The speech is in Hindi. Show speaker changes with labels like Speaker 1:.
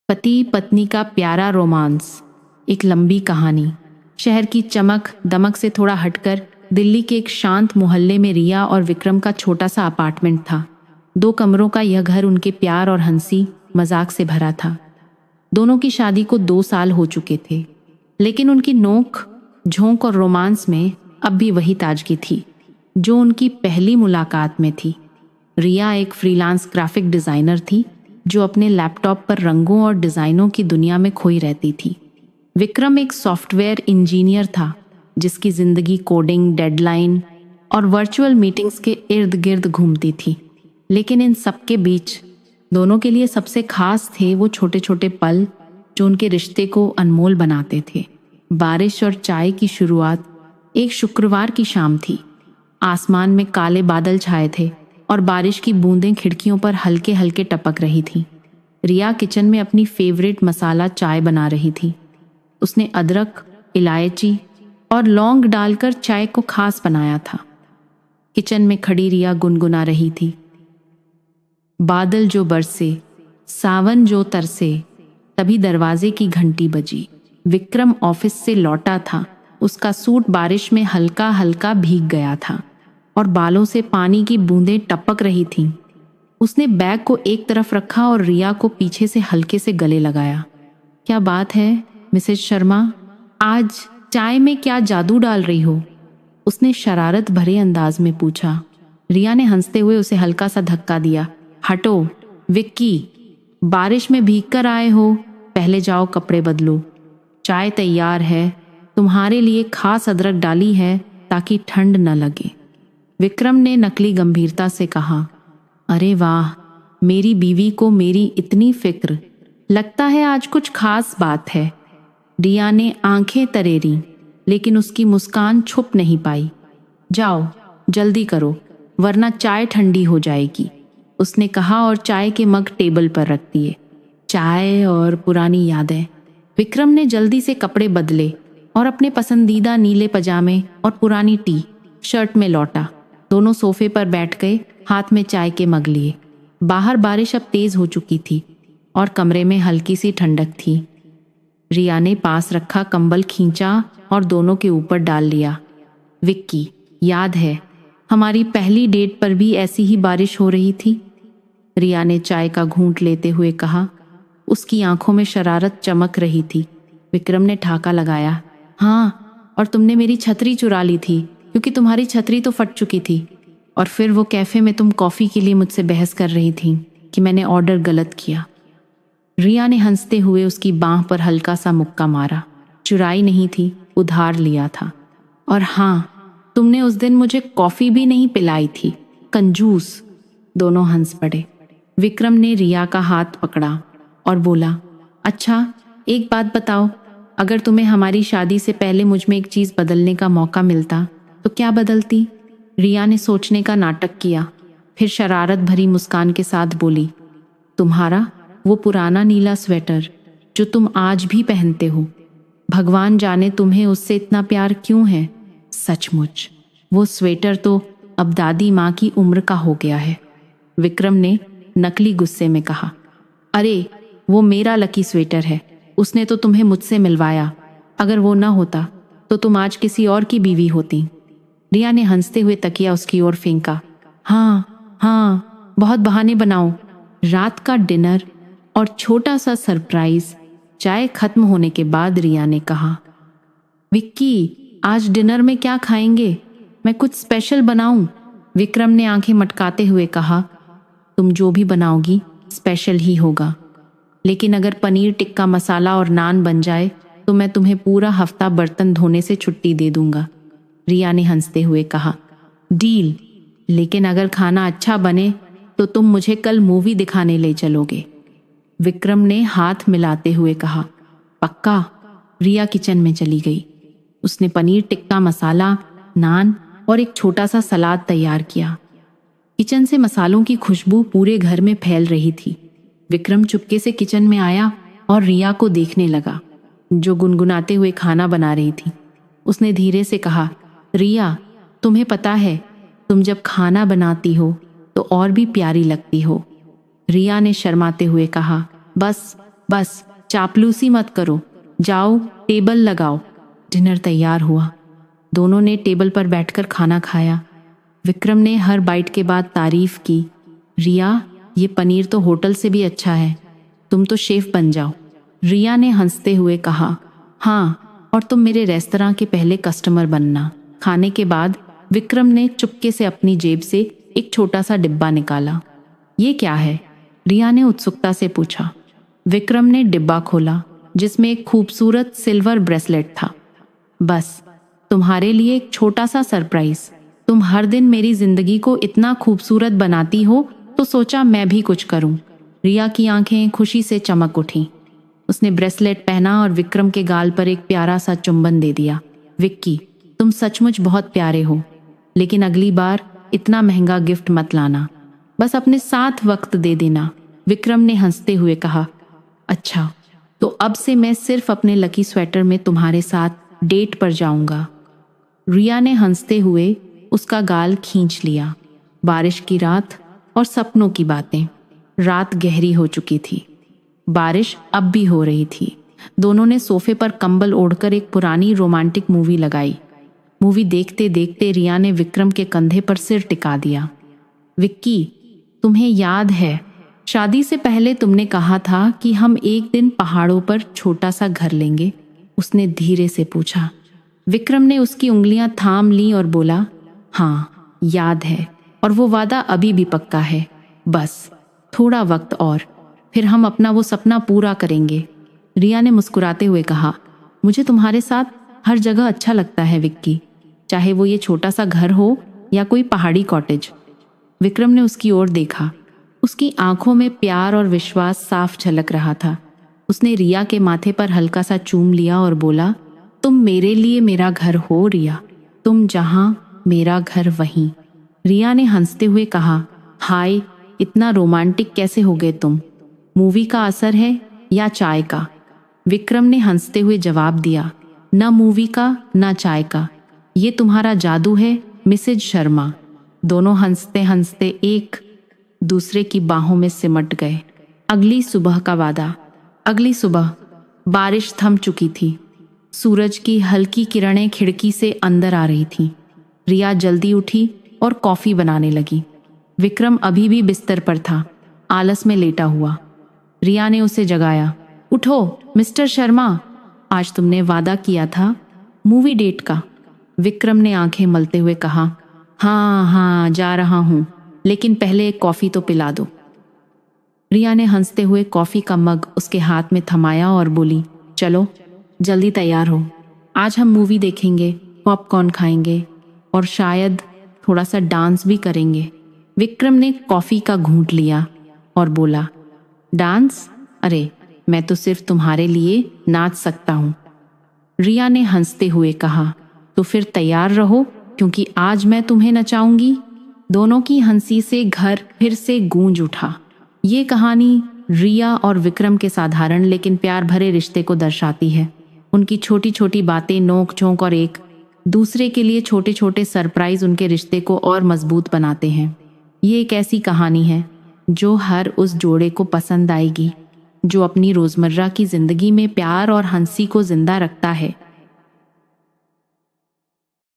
Speaker 1: पति पत्नी का प्यारा रोमांस, एक लंबी कहानी। शहर की चमक दमक से थोड़ा हटकर दिल्ली के एक शांत मोहल्ले में रिया और विक्रम का छोटा सा अपार्टमेंट था। 2 कमरों का यह घर उनके प्यार और हंसी मजाक से भरा था। दोनों की शादी को 2 साल हो चुके थे, लेकिन उनकी नोक झोंक और रोमांस में अब भी वही ताजगी थी जो उनकी पहली मुलाकात में थी। रिया एक फ्रीलांस ग्राफिक डिज़ाइनर थी जो अपने लैपटॉप पर रंगों और डिज़ाइनों की दुनिया में खोई रहती थी। विक्रम एक सॉफ्टवेयर इंजीनियर था जिसकी ज़िंदगी कोडिंग, डेडलाइन और वर्चुअल मीटिंग्स के इर्द गिर्द घूमती थी। लेकिन इन सब के बीच दोनों के लिए सबसे खास थे वो छोटे छोटे पल जो उनके रिश्ते को अनमोल बनाते थे। बारिश और चाय की शुरुआत एक शुक्रवार की शाम थी। आसमान में काले बादल छाए थे और बारिश की बूंदें खिड़कियों पर हल्के हल्के टपक रही थी। रिया किचन में अपनी फेवरेट मसाला चाय बना रही थी। उसने अदरक, इलायची और लौंग डालकर चाय को खास बनाया था। किचन में खड़ी रिया गुनगुना रही थी, बादल जो बरसे, सावन जो तरसे। तभी दरवाजे की घंटी बजी। विक्रम ऑफिस से लौटा था। उसका सूट बारिश में हल्का हल्का भीग गया था और बालों से पानी की बूंदें टपक रही थीं। उसने बैग को एक तरफ रखा और रिया को पीछे से हल्के से गले लगाया। क्या बात है मिसेज शर्मा, आज चाय में क्या जादू डाल रही हो? उसने शरारत भरे अंदाज में पूछा। रिया ने हंसते हुए उसे हल्का सा धक्का दिया। हटो विक्की, बारिश में भीग कर आए हो, पहले जाओ कपड़े बदलो। चाय तैयार है, तुम्हारे लिए खास अदरक डाली है ताकि ठंड न लगे। विक्रम ने नकली गंभीरता से कहा। अरे वाह, मेरी बीवी को मेरी इतनी फिक्र, लगता है आज कुछ खास बात है। रिया ने आंखें तरेरी, लेकिन उसकी मुस्कान छुप नहीं पाई। जाओ जल्दी करो वरना चाय ठंडी हो जाएगी, उसने कहा और चाय के मग टेबल पर रख दिए। चाय और पुरानी यादें। विक्रम ने जल्दी से कपड़े बदले और अपने पसंदीदा नीले पजामे और पुरानी टी शर्ट में लौटा। दोनों सोफे पर बैठ गए, हाथ में चाय के मग लिए। बाहर बारिश अब तेज हो चुकी थी और कमरे में हल्की सी ठंडक थी। रिया ने पास रखा कंबल खींचा और दोनों के ऊपर डाल लिया। विक्की, याद है हमारी पहली डेट पर भी ऐसी ही बारिश हो रही थी? रिया ने चाय का घूंट लेते हुए कहा। उसकी आंखों में शरारत चमक रही थी। विक्रम ने ठाका लगाया। हाँ, और तुमने मेरी छतरी चुरा ली थी क्योंकि तुम्हारी छतरी तो फट चुकी थी। और फिर वो कैफे में तुम कॉफ़ी के लिए मुझसे बहस कर रही थी कि मैंने ऑर्डर गलत किया। रिया ने हंसते हुए उसकी बांह पर हल्का सा मुक्का मारा। चुराई नहीं थी, उधार लिया था। और हाँ, तुमने उस दिन मुझे कॉफ़ी भी नहीं पिलाई थी, कंजूस। दोनों हंस पड़े। विक्रम ने रिया का हाथ पकड़ा और बोला, अच्छा एक बात बताओ, अगर तुम्हें हमारी शादी से पहले मुझ में एक चीज़ बदलने का मौका मिलता तो क्या बदलती? रिया ने सोचने का नाटक किया, फिर शरारत भरी मुस्कान के साथ बोली, तुम्हारा वो पुराना नीला स्वेटर जो तुम आज भी पहनते हो। भगवान जाने तुम्हें उससे इतना प्यार क्यों है। सचमुच वो स्वेटर तो अब दादी माँ की उम्र का हो गया है। विक्रम ने नकली गुस्से में कहा। अरे वो मेरा लकी स्वेटर है, उसने तो तुम्हें मुझसे मिलवाया। अगर वो ना होता तो तुम आज किसी और की बीवी होती। रिया ने हंसते हुए तकिया उसकी ओर फेंका। हाँ हाँ, बहुत बहाने बनाओ। रात का डिनर और छोटा सा सरप्राइज। चाय खत्म होने के बाद रिया ने कहा, विक्की आज डिनर में क्या खाएंगे? मैं कुछ स्पेशल बनाऊं? विक्रम ने आंखें मटकाते हुए कहा, तुम जो भी बनाओगी स्पेशल ही होगा, लेकिन अगर पनीर टिक्का मसाला और नान बन जाए तो मैं तुम्हें पूरा हफ्ता बर्तन धोने से छुट्टी दे दूंगा। रिया ने हंसते हुए कहा, डील। लेकिन अगर खाना अच्छा बने तो तुम मुझे कल मूवी दिखाने ले चलोगे। विक्रम ने हाथ मिलाते हुए कहा, पक्का। रिया किचन में चली गई। उसने पनीर टिक्का मसाला, नान और एक छोटा सा सलाद तैयार किया। किचन से मसालों की खुशबू पूरे घर में फैल रही थी। विक्रम चुपके से किचन में आया और रिया को देखने लगा जो गुनगुनाते हुए खाना बना रही थी। उसने धीरे से कहा, रिया तुम्हें पता है तुम जब खाना बनाती हो तो और भी प्यारी लगती हो। रिया ने शर्माते हुए कहा, बस बस चापलूसी मत करो, जाओ टेबल लगाओ। डिनर तैयार हुआ। दोनों ने टेबल पर बैठकर खाना खाया। विक्रम ने हर बाइट के बाद तारीफ की। रिया, ये पनीर तो होटल से भी अच्छा है, तुम तो शेफ बन जाओ। रिया ने हंसते हुए कहा, हाँ, और तुम मेरे रेस्तरां के पहले कस्टमर बनना। खाने के बाद विक्रम ने चुपके से अपनी जेब से एक छोटा सा डिब्बा निकाला। ये क्या है? रिया ने उत्सुकता से पूछा। विक्रम ने डिब्बा खोला, जिसमें एक खूबसूरत सिल्वर ब्रेसलेट था। बस तुम्हारे लिए एक छोटा सा सरप्राइज। तुम हर दिन मेरी जिंदगी को इतना खूबसूरत बनाती हो, तो सोचा मैं भी कुछ करूं। रिया की आंखें खुशी से चमक उठीं। उसने ब्रेसलेट पहना और विक्रम के गाल पर एक प्यारा सा चुंबन दे दिया। विक्की, तुम सचमुच बहुत प्यारे हो, लेकिन अगली बार इतना महंगा गिफ्ट मत लाना, बस अपने साथ वक्त दे देना। विक्रम ने हंसते हुए कहा, अच्छा, तो अब से मैं सिर्फ अपने लकी स्वेटर में तुम्हारे साथ डेट पर जाऊंगा। रिया ने हंसते हुए उसका गाल खींच लिया। बारिश की रात और सपनों की बातें। रात गहरी हो चुकी थी, बारिश अब भी हो रही थी। दोनों ने सोफे पर कंबल ओढ़कर एक पुरानी रोमांटिक मूवी लगाई। मूवी देखते देखते रिया ने विक्रम के कंधे पर सिर टिका दिया। विक्की, तुम्हें याद है, शादी से पहले तुमने कहा था कि हम एक दिन पहाड़ों पर छोटा सा घर लेंगे? उसने धीरे से पूछा। विक्रम ने उसकी उंगलियां थाम ली और बोला, हाँ, याद है, और वो वादा अभी भी पक्का है। बस थोड़ा वक्त और, फिर हम अपना वो सपना पूरा करेंगे। रिया ने मुस्कुराते हुए कहा, मुझे तुम्हारे साथ हर जगह अच्छा लगता है विक्की, चाहे वो ये छोटा सा घर हो या कोई पहाड़ी कॉटेज। विक्रम ने उसकी ओर देखा। उसकी आंखों में प्यार और विश्वास साफ झलक रहा था। उसने रिया के माथे पर हल्का सा चूम लिया और बोला, तुम मेरे लिए मेरा घर हो रिया, तुम जहां मेरा घर वहीं। रिया ने हंसते हुए कहा, हाय, इतना रोमांटिक कैसे हो गए तुम? मूवी का असर है या चाय का? विक्रम ने हंसते हुए जवाब दिया, न मूवी का न चाय का, ये तुम्हारा जादू है मिसेज शर्मा। दोनों हंसते हंसते एक दूसरे की बाहों में सिमट गए। अगली सुबह का वादा। अगली सुबह बारिश थम चुकी थी। सूरज की हल्की किरणें खिड़की से अंदर आ रही थीं। रिया जल्दी उठी और कॉफी बनाने लगी। विक्रम अभी भी बिस्तर पर था, आलस में लेटा हुआ। रिया ने उसे जगाया। उठो मिस्टर शर्मा, आज तुमने वादा किया था मूवी डेट का। विक्रम ने आंखें मलते हुए कहा, हाँ हाँ, जा रहा हूं, लेकिन पहले एक कॉफी तो पिला दो। रिया ने हंसते हुए कॉफी का मग उसके हाथ में थमाया और बोली, चलो जल्दी तैयार हो, आज हम मूवी देखेंगे, पॉपकॉर्न खाएंगे और शायद थोड़ा सा डांस भी करेंगे। विक्रम ने कॉफी का घूंट लिया और बोला, डांस? अरे, मैं तो सिर्फ तुम्हारे लिए नाच सकता हूं। रिया ने हंसते हुए कहा, तो फिर तैयार रहो, क्योंकि आज मैं तुम्हें नचाऊंगी। दोनों की हंसी से घर फिर से गूंज उठा। ये कहानी रिया और विक्रम के साधारण लेकिन प्यार भरे रिश्ते को दर्शाती है। उनकी छोटी छोटी बातें, नोक झोंक और एक दूसरे के लिए छोटे छोटे सरप्राइज उनके रिश्ते को और मजबूत बनाते हैं। ये एक ऐसी कहानी है जो हर उस जोड़े को पसंद आएगी जो अपनी रोजमर्रा की जिंदगी में प्यार और हंसी को जिंदा रखता है।